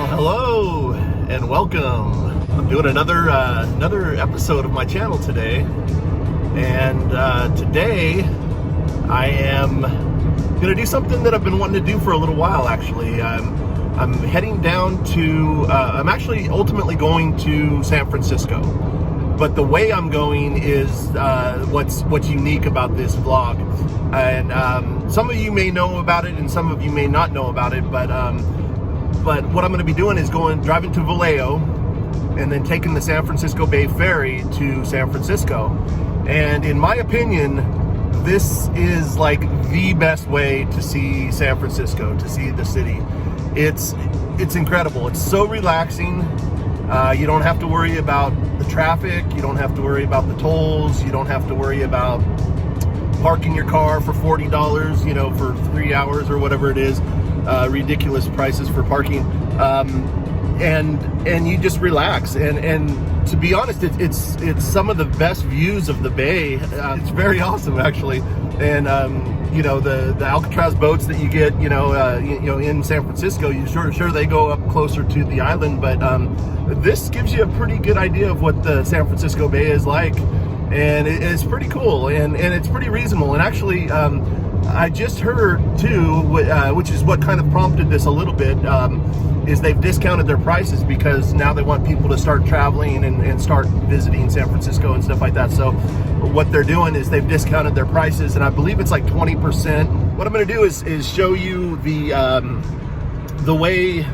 Hello and welcome. I'm doing another episode of my channel today, and today I am gonna do something that I've been wanting to do for a little while. Actually, I'm heading down to. I'm actually ultimately going to San Francisco, but the way I'm going is what's unique about this vlog, and some of you may know about it, and some of you may not know about it, but what I'm going to be doing is driving to Vallejo and then taking the San Francisco Bay Ferry to San Francisco. And in my opinion, this is like the best way to see San Francisco, to see the city. It's incredible. It's so relaxing. You don't have to worry about the traffic. You don't have to worry about the tolls. You don't have to worry about parking your car for $40, for 3 hours or whatever it is. Ridiculous prices for parking, and you just relax, and to be honest, it's some of the best views of the bay. It's very awesome, actually. And the Alcatraz boats that you get in San Francisco, you sure they go up closer to the island, but this gives you a pretty good idea of what the San Francisco Bay is like, and it's pretty cool, and it's pretty reasonable. And actually, I just heard too, which is what kind of prompted this a little bit, is they've discounted their prices because now they want people to start traveling and start visiting San Francisco and stuff like that. So what they're doing is they've discounted their prices, and I believe it's like 20%. What I'm going to do is show you the way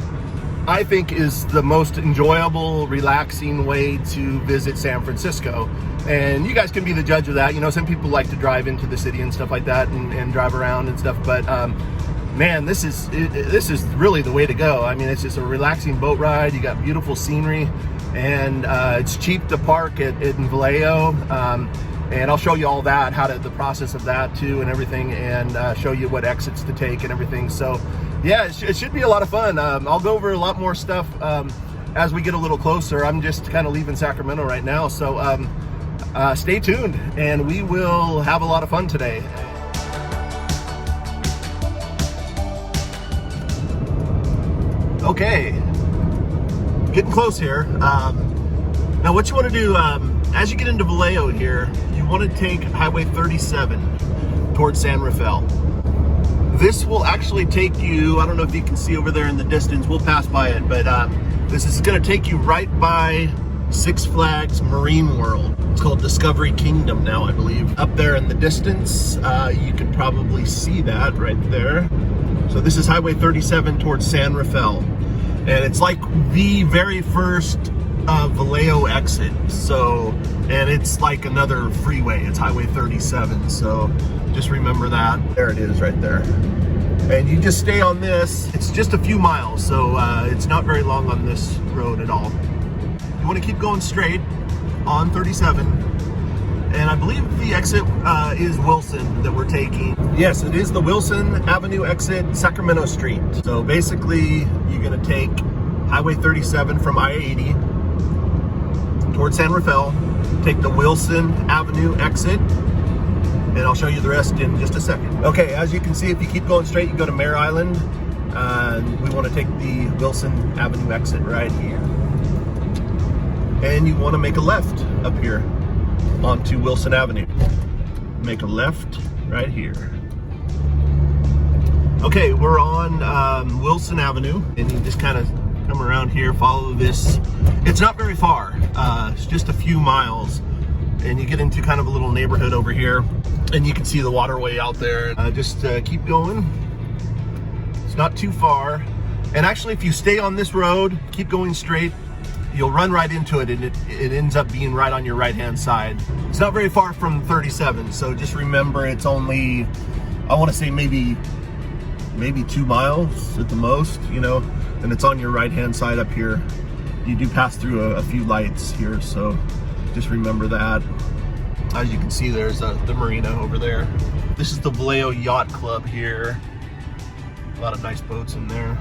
I think is the most enjoyable, relaxing way to visit San Francisco. And you guys can be the judge of that. Some people like to drive into the city and stuff like that, and drive around and stuff. But man, this is really the way to go. I mean, it's just a relaxing boat ride. You got beautiful scenery, and it's cheap to park in Vallejo. And I'll show you all that, the process of that too, and everything, and show you what exits to take and everything. So yeah, it should be a lot of fun. I'll go over a lot more stuff as we get a little closer. I'm just kind of leaving Sacramento right now, so stay tuned, and we will have a lot of fun today. Okay, getting close here. Now what you want to do, as you get into Vallejo here, you want to take Highway 37 towards San Rafael. This will actually take you, I don't know if you can see over there in the distance, we'll pass by it, but this is going to take you right by Six Flags Marine World. It's called Discovery Kingdom now, I believe. Up there in the distance, you can probably see that right there. So this is Highway 37 towards San Rafael. And it's like the very first Vallejo exit. And it's like another freeway. It's Highway 37. So just remember that. There it is right there. And you just stay on this. It's just a few miles, so it's not very long on this road at all. You want to keep going straight on 37, and I believe the exit is Wilson that we're taking. Yes, it is the Wilson Avenue exit, Sacramento Street. So basically, you're going to take Highway 37 from I-80 towards San Rafael, take the Wilson Avenue exit, and I'll show you the rest in just a second. Okay, as you can see, if you keep going straight, you go to Mare Island, and we want to take the Wilson Avenue exit right here. And you want to make a left up here onto Wilson Avenue. Make a left right here. Okay, we're on Wilson Avenue, and you just kind of come around here, follow this. It's not very far, it's just a few miles, and you get into kind of a little neighborhood over here, and you can see the waterway out there. Just keep going. It's not too far, and actually if you stay on this road, keep going straight, you'll run right into it, and it ends up being right on your right hand side. It's not very far from 37, so just remember it's only, I want to say maybe 2 miles at the most, and it's on your right hand side up here. You do pass through a few lights here, so just remember that. As you can see, there's the marina over there. This is the Vallejo Yacht Club here. A lot of nice boats in there.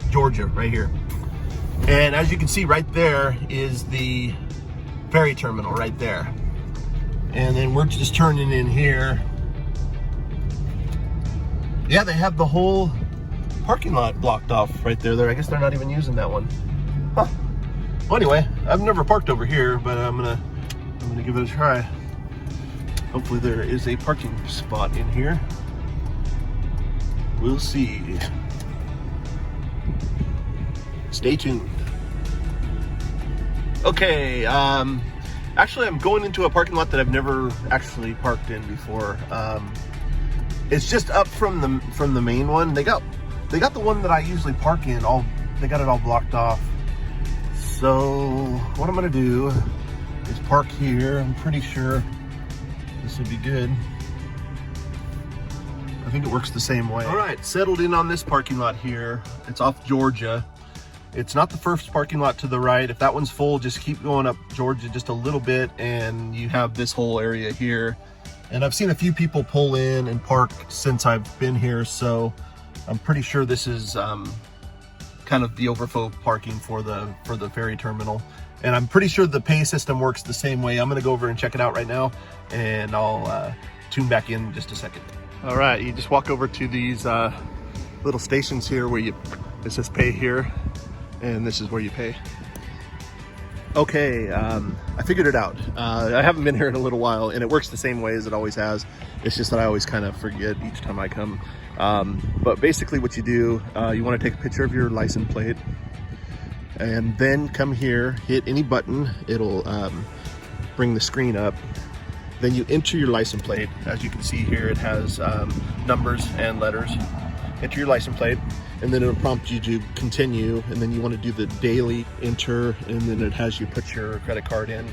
Georgia, right here. And as you can see, right there is the ferry terminal right there. And then we're just turning in here. Yeah, they have the whole parking lot blocked off right there. I guess they're not even using that one. Huh. Well, anyway, I've never parked over here, but I'm gonna give it a try. Hopefully there is a parking spot in here. We'll see. Stay tuned. Okay, actually I'm going into a parking lot that I've never actually parked in before. It's just up from the main one. They got the one that I usually park in, they got it all blocked off. So what I'm gonna do is park here. I'm pretty sure this will be good. I think it works the same way. All right, settled in on this parking lot here. It's off Georgia. It's not the first parking lot to the right. If that one's full, just keep going up Georgia just a little bit and you have this whole area here. And I've seen a few people pull in and park since I've been here, so I'm pretty sure this is kind of the overflow parking for the ferry terminal. And I'm pretty sure the pay system works the same way. I'm gonna go over and check it out right now, and I'll tune back in just a second. All right, you just walk over to these little stations here where it says pay here, and this is where you pay. Okay, I figured it out. I haven't been here in a little while, and it works the same way as it always has. It's just that I always kind of forget each time I come. But basically what you do, you want to take a picture of your license plate, and then come here, hit any button. It'll bring the screen up. Then you enter your license plate. As you can see here, it has numbers and letters. Enter your license plate, and then it'll prompt you to continue, and then you want to do the daily enter, and then it has you put your credit card in,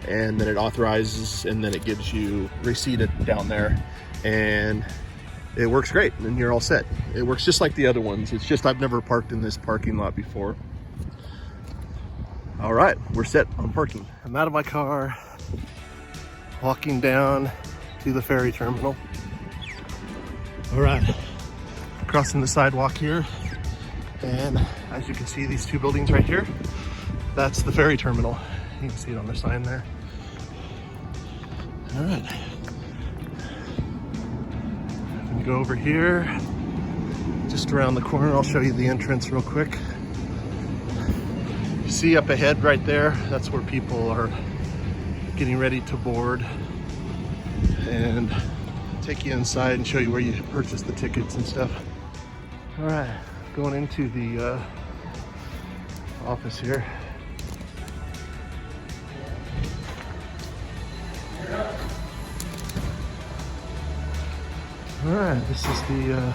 and then it authorizes, and then it gives you receipt down there, and it works great, and you're all set. It works just like the other ones. It's just I've never parked in this parking lot before. All right, we're set on parking. I'm out of my car, walking down to the ferry terminal. All right, crossing the sidewalk here, and as you can see, these two buildings right here, that's the ferry terminal. You can see it on the sign there. All right, I'm gonna go over here, just around the corner. I'll show you the entrance real quick. You see up ahead right there, that's where people are getting ready to board, and take you inside and show you where you purchase the tickets and stuff. All right, going into the office here. All right, this is the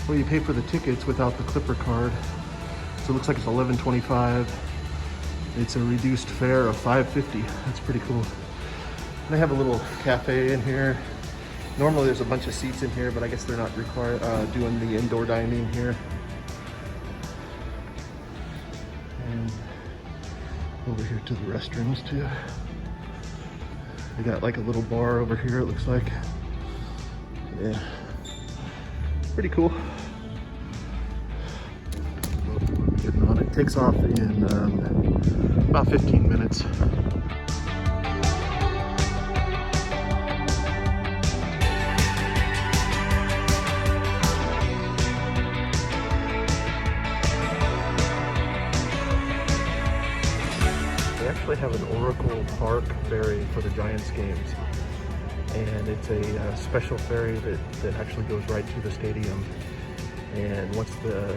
where you pay for the tickets without the Clipper card. So it looks like it's $11.25. It's a reduced fare of $5.50. That's pretty cool. And they have a little cafe in here. Normally there's a bunch of seats in here, but I guess they're not doing the indoor dining here. And over here to the restrooms too. They got like a little bar over here, it looks like. Yeah, pretty cool. Getting on it. Takes off in about 15 minutes. They actually have an Oracle Park ferry for the Giants games, and it's a special ferry that actually goes right to the stadium. And once the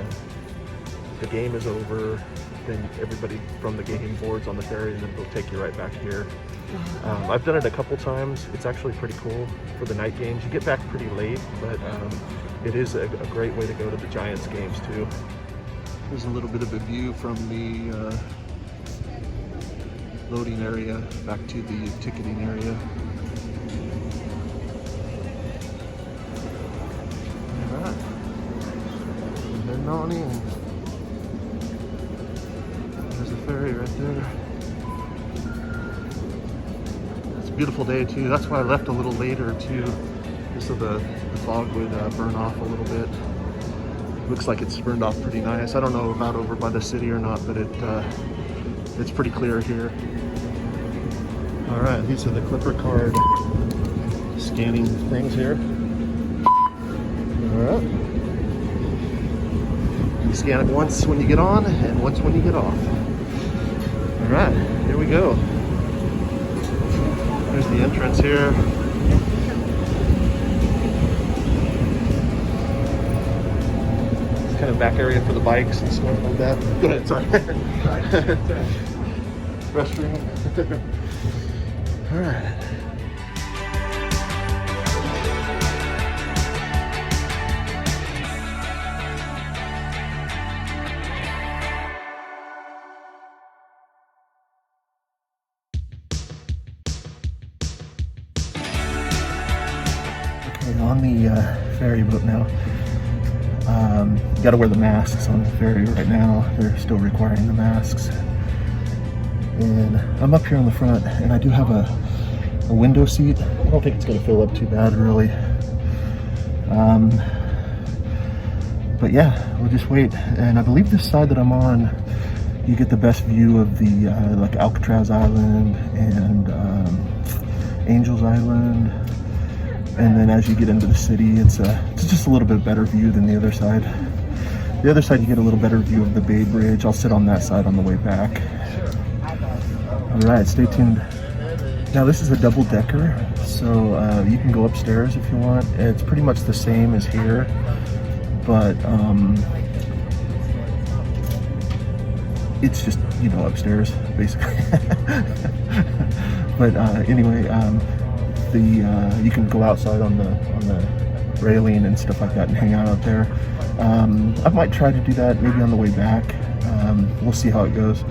game is over, then everybody from the game boards on the ferry, and then they'll take you right back here. I've done it a couple times. It's actually pretty cool for the night games. You get back pretty late, but it is a great way to go to the Giants games too. There's a little bit of a view from the loading area back to the ticketing area. All right, and then on in. There's a ferry right there. It's a beautiful day too. That's why I left a little later too, just so the fog would burn off a little bit. Looks like it's burned off pretty nice. I don't know about over by the city or not, but it's pretty clear here. All right, these are the Clipper card scanning things here. All right. scan it once when you get on and once when you get off. All right, here we go. There's the entrance here. It's kind of back area for the bikes and stuff like that. Go ahead, sorry. Restroom. All right. On the ferry boat now. You gotta wear the masks on the ferry right now. They're still requiring the masks. And I'm up here on the front, and I do have a window seat. I don't think it's gonna fill up too bad, really. But yeah, we'll just wait. And I believe this side that I'm on, you get the best view of the like Alcatraz Island and Angels Island. And then as you get into the city, it's just a little bit better view than the other side. The other side, you get a little better view of the Bay Bridge. I'll sit on that side on the way back. All right, stay tuned. Now this is a double decker, so you can go upstairs if you want. It's pretty much the same as here, but it's just, you know, upstairs basically. But anyway, you can go outside on the railing and stuff like that and hang out there. I might try to do that maybe on the way back. We'll see how it goes.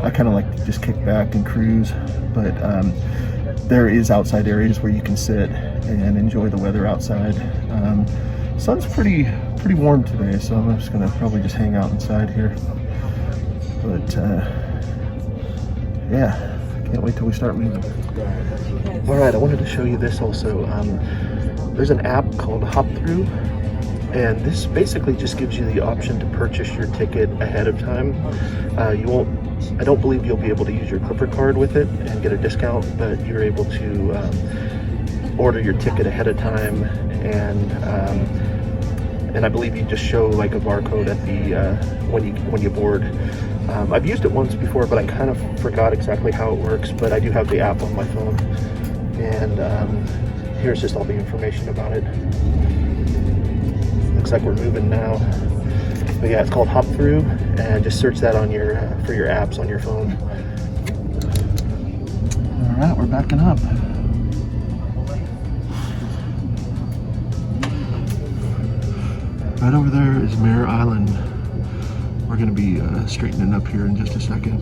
I kind of like to just kick back and cruise, but there is outside areas where you can sit and enjoy the weather outside. Sun's pretty warm today, so I'm just gonna probably just hang out inside here. But yeah. Can't wait till we start leaving. All right, I wanted to show you this also. There's an app called Hop Through, and this basically just gives you the option to purchase your ticket ahead of time. I don't believe you'll be able to use your Clipper card with it and get a discount, but you're able to order your ticket ahead of time, and I believe you just show like a barcode at the when you board. I've used it once before, but I kind of forgot exactly how it works, but I do have the app on my phone, and here's just all the information about it. Looks like we're moving now, but yeah, it's called Hop Through, and just search that on your for your apps on your phone. All right, we're backing up. Right over there is Mare Island. We're going to be straightening up here in just a second.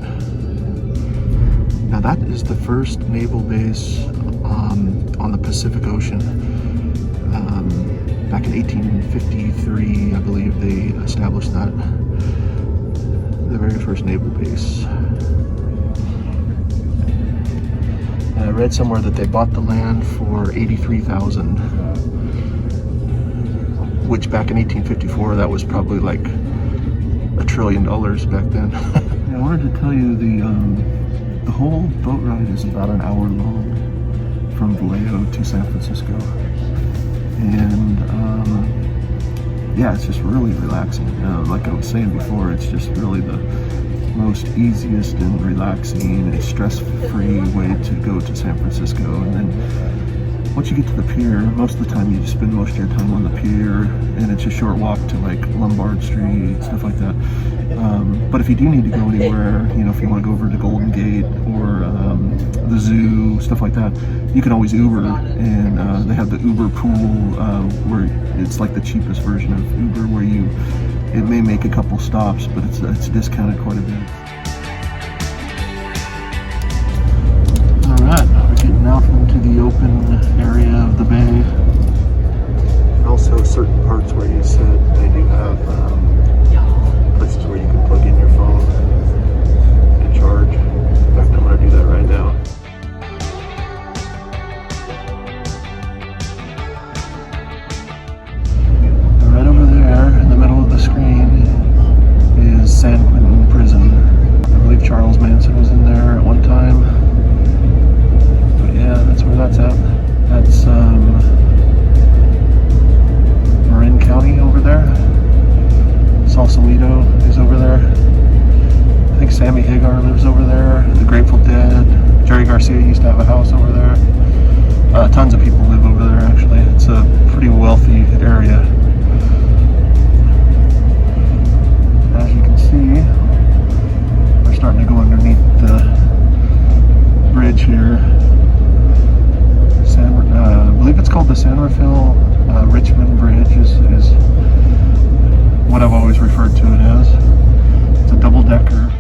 Now that is the first naval base on the Pacific Ocean. Back in 1853, I believe they established that. The very first naval base. I read somewhere that they bought the land for $83,000, which back in 1854, that was probably like $1 trillion back then. I wanted to tell you the whole boat ride is about an hour long from Vallejo to San Francisco, and yeah, it's just really relaxing. Like I was saying before, it's just really the most easiest and relaxing and stress-free way to go to San Francisco. And then once you get to the pier, most of the time you just spend most of your time on the pier, and it's a short walk to like Lombard Street, stuff like that. But if you do need to go anywhere, you know, if you want to go over to Golden Gate or the zoo, stuff like that, you can always Uber, and they have the Uber pool where it's like the cheapest version of Uber, where it may make a couple stops, but it's discounted quite a bit. Alright, we're getting out into the open area of the bay. Also certain parts where you said they do have places where you can plug in your phone and charge. In fact, I'm going to do that right now. Right over there in the middle of the screen is San Quentin Prison. lives over there. The Grateful Dead. Jerry Garcia used to have a house over there. Tons of people live over there, actually. It's a pretty wealthy area. As you can see, we're starting to go underneath the bridge here. I believe it's called the San Rafael Richmond Bridge is what I've always referred to it as. It's a double-decker.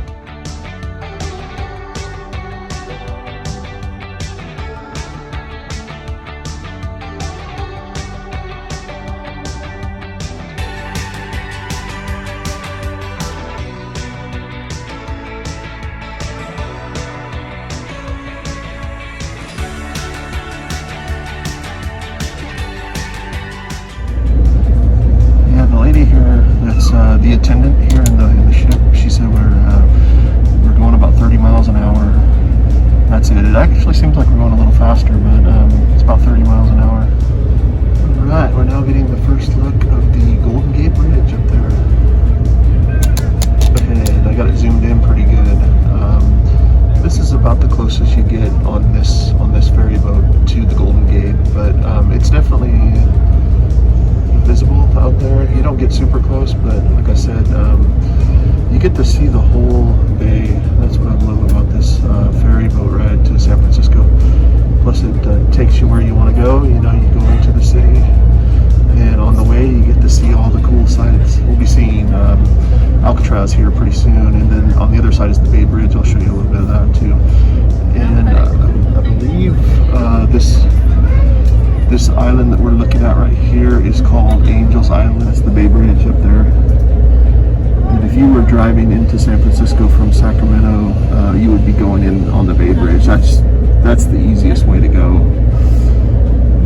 The attendant here in the ship, she said we're going about 30 miles an hour. That's it. It actually seems like we're going a little faster, but it's about 30 miles an hour. Alright, we're now getting the first look of the Golden Gate Bridge up there. And I got it zoomed in pretty good. This is about the closest you get on this ferry boat to the Golden Gate, but it's definitely visible out there. You don't get super close, but like I said, you get to see the whole bay. That's what I love about this ferry boat ride to San Francisco. Plus it takes you where you want to go. You know, you go into the city, and on the way you get to see all the cool sights. We'll be seeing Alcatraz here pretty soon, and then on the other side is the Bay Bridge. I'll show you a little bit of that too. And I believe this island that we're looking at right here is called Angels Island. It's the Bay Bridge up there. And if you were driving into San Francisco from Sacramento, you would be going in on the Bay Bridge. That's the easiest way to go.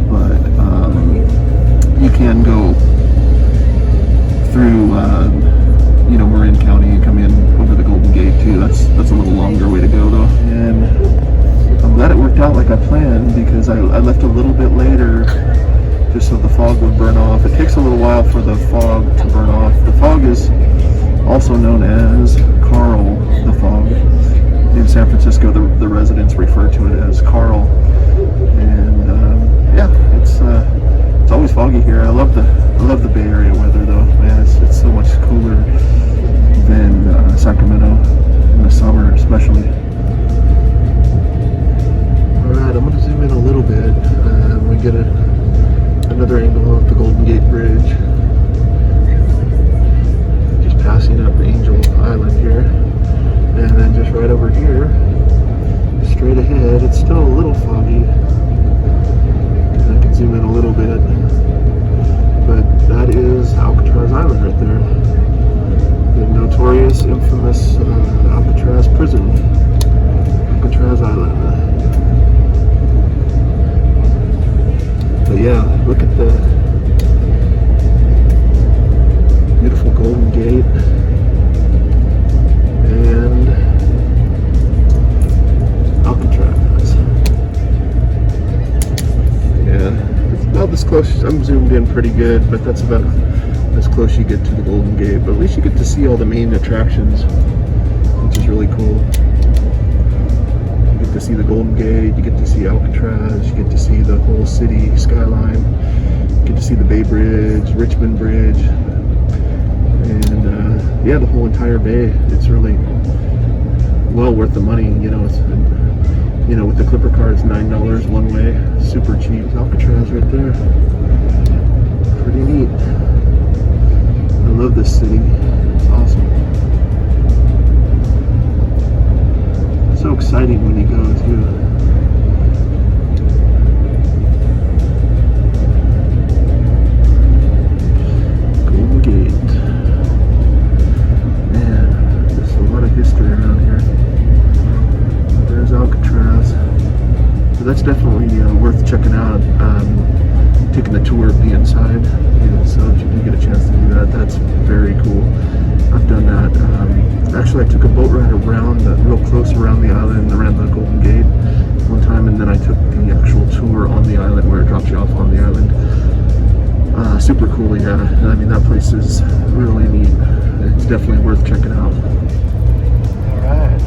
But you can go through Marin County and come in over the Golden Gate too. That's a little longer way to go though. And I'm glad it worked out like I planned, because I left a little bit later just so the fog would burn off. It takes a little while for the fog to burn off. The fog is also known as Carl the Fog. In San Francisco, the residents refer to it as Carl. And yeah, it's always foggy here. I love the Bay Area weather though. Man, it's so much cooler than Sacramento in the summer, especially. Alright, I'm going to zoom in a little bit. We get another angle of the Golden Gate Bridge. Just passing up Angel Island here. And then just right over here, straight ahead, it's still a little foggy. I can zoom in a little bit. But that is Alcatraz Island right there. The notorious, infamous Alcatraz prison. Alcatraz Island. But yeah, look at the beautiful Golden Gate and Alcatraz. Yeah, it's about this close. I'm zoomed in pretty good, but that's about as close you get to the Golden Gate. But at least you get to see all the main attractions, which is really cool. You get to see the Golden Gate, you get to see Alcatraz, you get to see the whole city skyline, you get to see the Bay Bridge, Richmond Bridge, and yeah, the whole entire bay. It's really well worth the money. You know, it's with the Clipper card, it's $9 one way, super cheap. Alcatraz right there, pretty neat. I love this city. It's awesome. So exciting when you go too. Golden Gate. Man, there's a lot of history around here. There's Alcatraz. So that's definitely worth checking out. Taking a tour of the inside. So if you do get a chance to do that, that's very cool. I've done that. Actually, I took a boat ride around, real close around the island, around the Golden Gate one time, and then I took the actual tour on the island where it drops you off on the island. Super cool, yeah. I mean, that place is really neat. It's definitely worth checking out. Alright.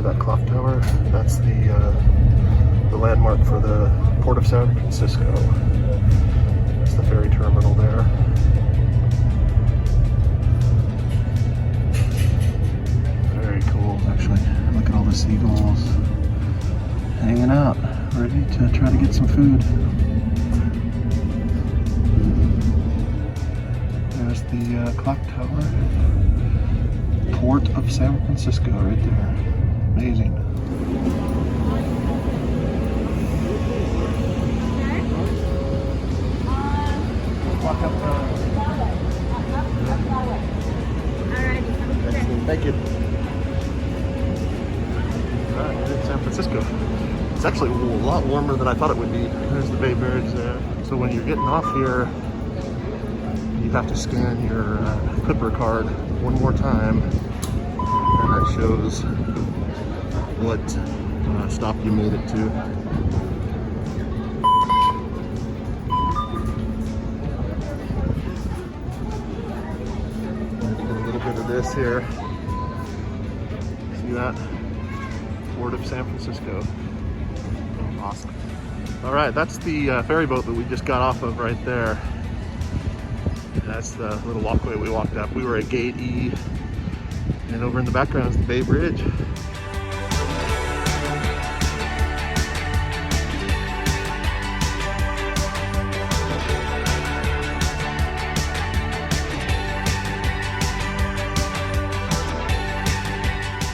that clock tower? That's the landmark for the Port of San Francisco. That's the ferry terminal there. Very cool, actually. Look at all the seagulls hanging out, ready to try to get some food. There's the clock tower. Port of San Francisco right there. Amazing. Thank you. Alright, we're in San Francisco. It's actually a lot warmer than I thought it would be. There's the Bay Bridge there. So when you're getting off here, you have to scan your Clipper card one more time, and that shows what stop you made it to. Get a little bit of this here. See that? Port of San Francisco. Awesome. All right, that's the ferry boat that we just got off of right there. That's the little walkway we walked up. We were at Gate E, and over in the background is the Bay Bridge.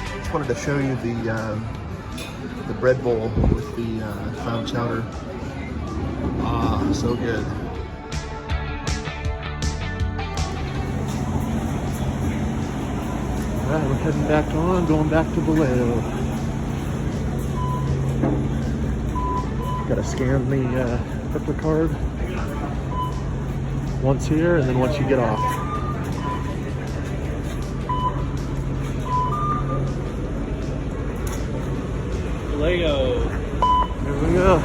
I just wanted to show you the bread bowl with the cloud chowder. Ah, so good. Alright, we're heading back on, going back to Vallejo. Gotta scan the Clipper card once here, and then once you get off. Vallejo. Here we go.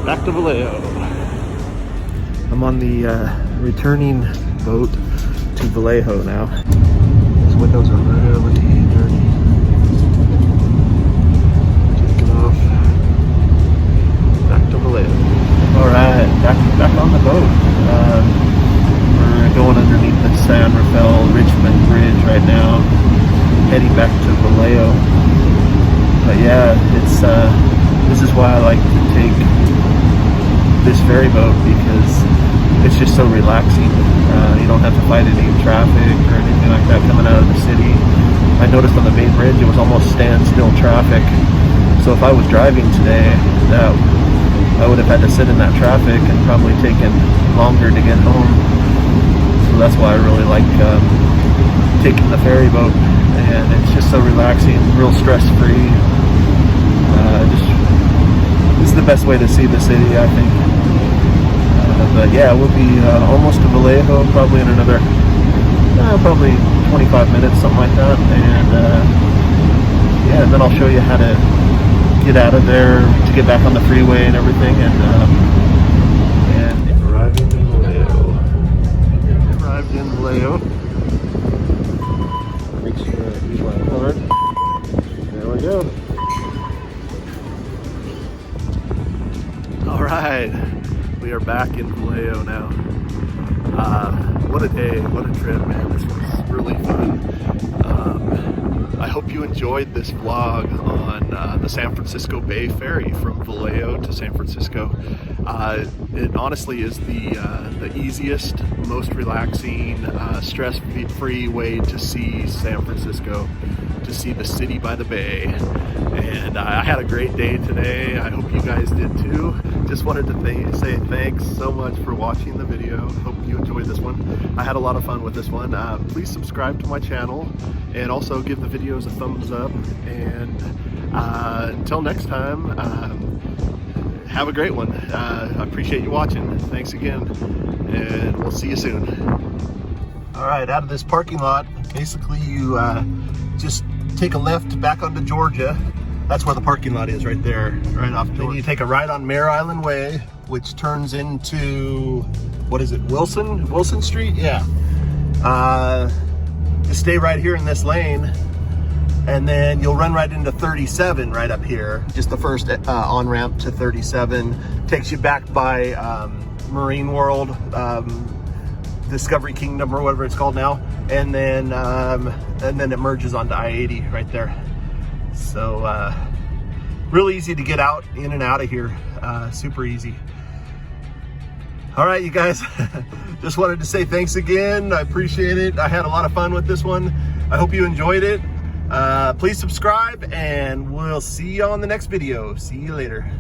Back to Vallejo. I'm on the returning boat to Vallejo now. These windows are really dirty. Taking off. Back to Vallejo. Alright, back on the boat. We're going underneath the San Rafael Richmond Bridge right now, heading back to Vallejo. But yeah, it's this is why I like to take this ferry boat, because it's just so relaxing. You don't have to fight any traffic or anything like that coming out of the city. I noticed on the Bay Bridge it was almost standstill traffic. So if I was driving today, I would have had to sit in that traffic and probably taken longer to get home. So that's why I really like taking the ferry boat, and it's just so relaxing, real stress-free. This is the best way to see the city, I think. But yeah, we'll be almost to Vallejo, probably in another, probably 25 minutes, something like that. And yeah, and then I'll show you how to get out of there to get back on the freeway and everything. And arriving in Vallejo. Arrived in Vallejo. Make sure I use my card. There we go. All right. We are back in Vallejo now. What a day, what a trip, man. This was really fun. I hope you enjoyed this vlog on the San Francisco Bay Ferry from Vallejo to San Francisco. It honestly is the easiest, most relaxing, stress-free way to see San Francisco, to see the city by the bay. And I had a great day today. I hope you guys did too. Just wanted to say thanks so much for watching the video. Hope you enjoyed this one. I had a lot of fun with this one. Please subscribe to my channel, and also give the videos a thumbs up. And until next time, have a great one. I appreciate you watching. Thanks again, and we'll see you soon. All right, out of this parking lot, basically you just take a left back onto Georgia. That's where the parking lot is, right there, right off Georgia. Then you take a right on Mare Island Way, which turns into, what is it, Wilson Street? Yeah. Just stay right here in this lane, and then you'll run right into 37 right up here. Just the first on-ramp to 37 takes you back by Marine World, Discovery Kingdom, or whatever it's called now, and then it merges onto I-80 right there. So really easy to get out, in and out of here, super easy. All right, you guys, just wanted to say thanks again. I appreciate it. I had a lot of fun with this one. I hope you enjoyed it. Please subscribe, and we'll see you on the next video. See you later.